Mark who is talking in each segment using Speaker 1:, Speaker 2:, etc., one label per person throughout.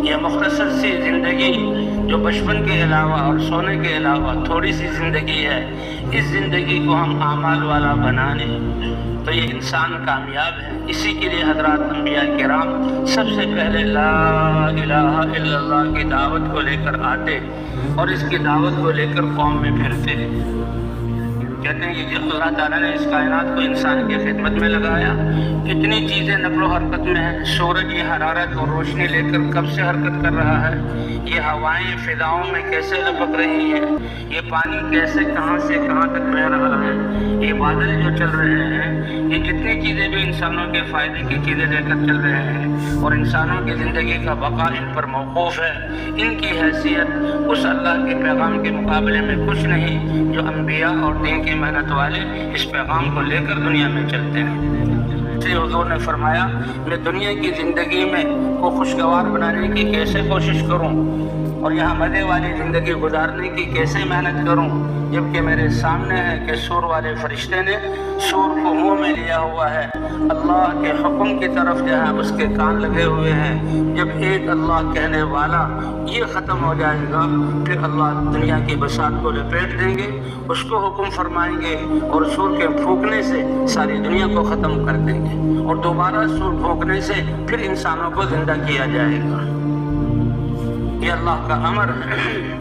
Speaker 1: یہ مختصر سی زندگی جو بچپن کے علاوہ اور سونے کے علاوہ تھوڑی سی زندگی ہے، اس زندگی کو ہم اعمال والا بنا لیں تو یہ انسان کامیاب ہے۔ اسی کے لیے حضرات انبیاء کرام سب سے پہلے لا الہ الا اللہ کی دعوت کو لے کر آتے اور اس کی دعوت کو لے کر قوم میں پھرتے۔ کہتے ہیں کہ جب اللہ تعالیٰ نے اس کائنات کو انسان کی خدمت میں لگایا، کتنی چیزیں نقل و حرکت میں ہیں۔ سورج یہ حرارت اور روشنی لے کر کب سے حرکت کر رہا ہے، یہ ہوائیں فضاؤں میں کیسے لپک رہی ہیں، یہ پانی کیسے کہاں سے کہاں تک بہہ رہا ہے، یہ بادل جو چل رہے ہیں، یہ جتنی چیزیں بھی انسانوں کے فائدے کی چیزیں لے کر چل رہے ہیں اور انسانوں کی زندگی کا بقا ان پر موقوف ہے، ان کی حیثیت اس اللہ کے پیغام کے مقابلے میں کچھ نہیں جو انبیاء اور دین کی محنت والے اس پیغام کو لے کر دنیا میں چلتے ہیں۔ اس لیے حضور نے فرمایا میں دنیا کی زندگی میں کو خوشگوار بنانے کی کیسے کوشش کروں اور یہاں مزے والی زندگی گزارنے کی کیسے محنت کروں، جبکہ میرے سامنے ہے کہ سور والے فرشتے نے سور کو منہ میں لیا ہوا ہے، اللہ کے حکم کی طرف جو ہے اس کے کان لگے ہوئے ہیں۔ جب ایک اللہ کہنے والا یہ ختم ہو جائے گا پھر اللہ دنیا کی بساط کو لپیٹ دیں گے، اس کو حکم فرمائیں گے اور سور کے پھونکنے سے ساری دنیا کو ختم کر دیں گے اور دوبارہ سور پھونکنے سے پھر انسانوں کو زندہ کیا جائے گا۔ یہ اللہ کا امر ہے۔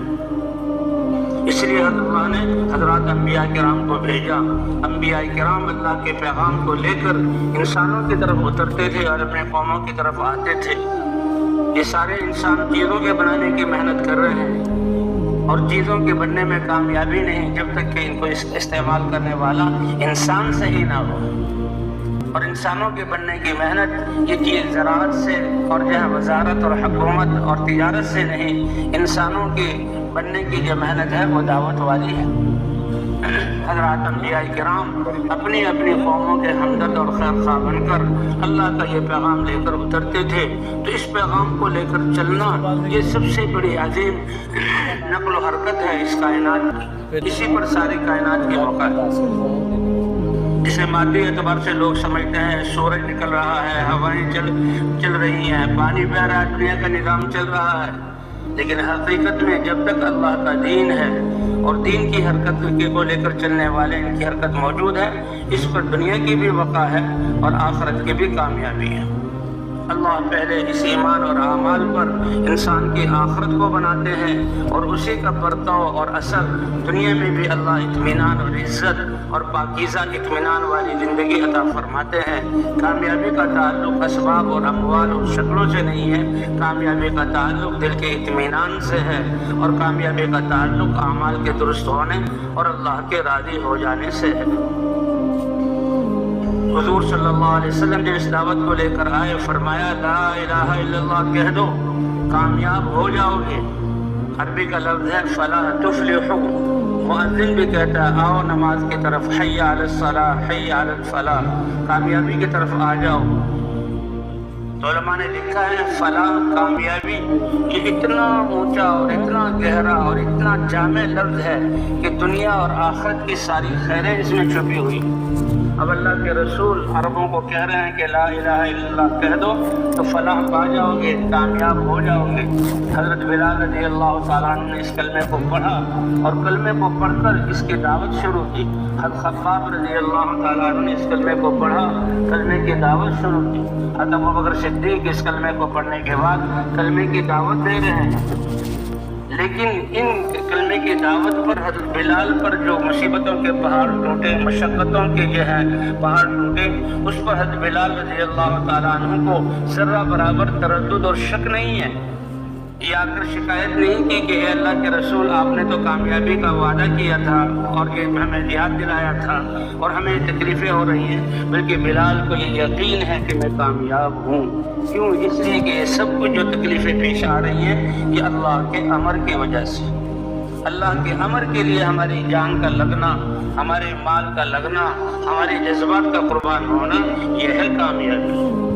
Speaker 1: اس لیے اللہ نے حضرات انبیاء کرام کو بھیجا۔ انبیاء کرام اللہ کے پیغام کو لے کر انسانوں کی طرف اترتے تھے اور اپنے قوموں کی طرف آتے تھے۔ یہ سارے انسان چیزوں کے بنانے کی محنت کر رہے ہیں اور چیزوں کے بننے میں کامیابی نہیں جب تک کہ ان کو استعمال کرنے والا انسان صحیح نہ ہو۔ اور انسانوں کے بننے کی محنت یہ چیز زراعت سے اور جو ہے وزارت اور حکومت اور تجارت سے نہیں، انسانوں کے بننے کی جو محنت ہے وہ دعوت والی ہے۔ حضرات انبیاء کرام اپنی اپنی قوموں کے ہمدرد اور خیر خواہ بن کر اللہ کا یہ پیغام لے کر اترتے تھے، تو اس پیغام کو لے کر چلنا یہ سب سے بڑی عظیم نقل و حرکت ہے اس کائنات کی۔ اسی پر ساری کائنات کی موقع ہے، جسے مادی اعتبار سے لوگ سمجھتے ہیں سورج نکل رہا ہے، ہوائیں چل رہی ہیں، پانی بہہ رہا ہے، دنیا کا نظام چل رہا ہے، لیکن حقیقت میں جب تک اللہ کا دین ہے اور دین کی حرکت کو لے کر چلنے والے ان کی حرکت موجود ہے، اس پر دنیا کی بھی بقا ہے اور آخرت کی بھی کامیابی ہے۔ اللہ پہلے اس ایمان اور اعمال پر انسان کی آخرت کو بناتے ہیں اور اسی کا برتاؤ اور اثر دنیا میں بھی اللہ اطمینان اور عزت اور پاکیزہ اطمینان والی زندگی عطا فرماتے ہیں۔ کامیابی کا تعلق اسباب اور اموال اور شکلوں سے نہیں ہے، کامیابی کا تعلق دل کے اطمینان سے ہے اور کامیابی کا تعلق اعمال کے درست ہونے اور اللہ کے راضی ہو جانے سے ہے۔ حضور صلی اللہ علیہ وسلم جب اس دعوت کو لے کر آئے فرمایا لا الہ الا اللہ کہہ دو کامیاب ہو جاؤ گے۔ عربی کا لفظ ہے فلا تفلحوا۔ مؤذن بھی کہتا ہے آؤ نماز کی طرف، حی علی الصلاۃ حی علی الفلاح، کامیابی کی طرف آ جاؤ۔ تو علماء نے لکھا ہے فلاح کامیابی یہ اتنا اونچا اور اتنا گہرا اور اتنا جامع لفظ ہے کہ دنیا اور آخرت کی ساری خیریں اس میں چھپی ہوئی۔ اب اللہ کے رسول عربوں کو کہہ رہے ہیں کہ لا الہ الا اللہ کہہ دو تو فلاح پا جاؤ گے، کامیاب ہو جاؤ گے۔ حضرت بلال رضی اللہ تعالیٰ عنہ نے اس کلمے کو پڑھا اور کلمے کو پڑھ کر اس کی دعوت شروع کی۔ حضرت خباب رضی اللہ تعالیٰ عنہ نے اس کلمے کو پڑھا، کلمے کی دعوت شروع کی۔ حضرت ابوبکر صدیق اس کلمے کو پڑھنے کے بعد کلمے کی دعوت دے رہے ہیں، لیکن ان کلمے کی دعوت پر حضرت بلال پر جو مصیبتوں کے پہاڑ ٹوٹے، مشقتوں کے جو ہے پہاڑ ٹوٹے، اس پر حضرت بلال رضی اللہ تعالیٰ عنہ کو ذرہ برابر تردد اور شک نہیں ہے۔ یہ آ کر شکایت نہیں کی کہ اے اللہ کے رسول آپ نے تو کامیابی کا وعدہ کیا تھا اور یہ ہمیں جہاد دلایا تھا اور ہمیں تکلیفیں ہو رہی ہیں، بلکہ بلال کو یہ یقین ہے کہ میں کامیاب ہوں۔ کیوں؟ اس لیے کہ یہ سب کچھ جو تکلیفیں پیش آ رہی ہیں یہ اللہ کے امر کی وجہ سے۔ اللہ کے امر کے لیے ہماری جان کا لگنا، ہمارے مال کا لگنا، ہمارے جذبات کا قربان ہونا، یہ ہے کامیابی۔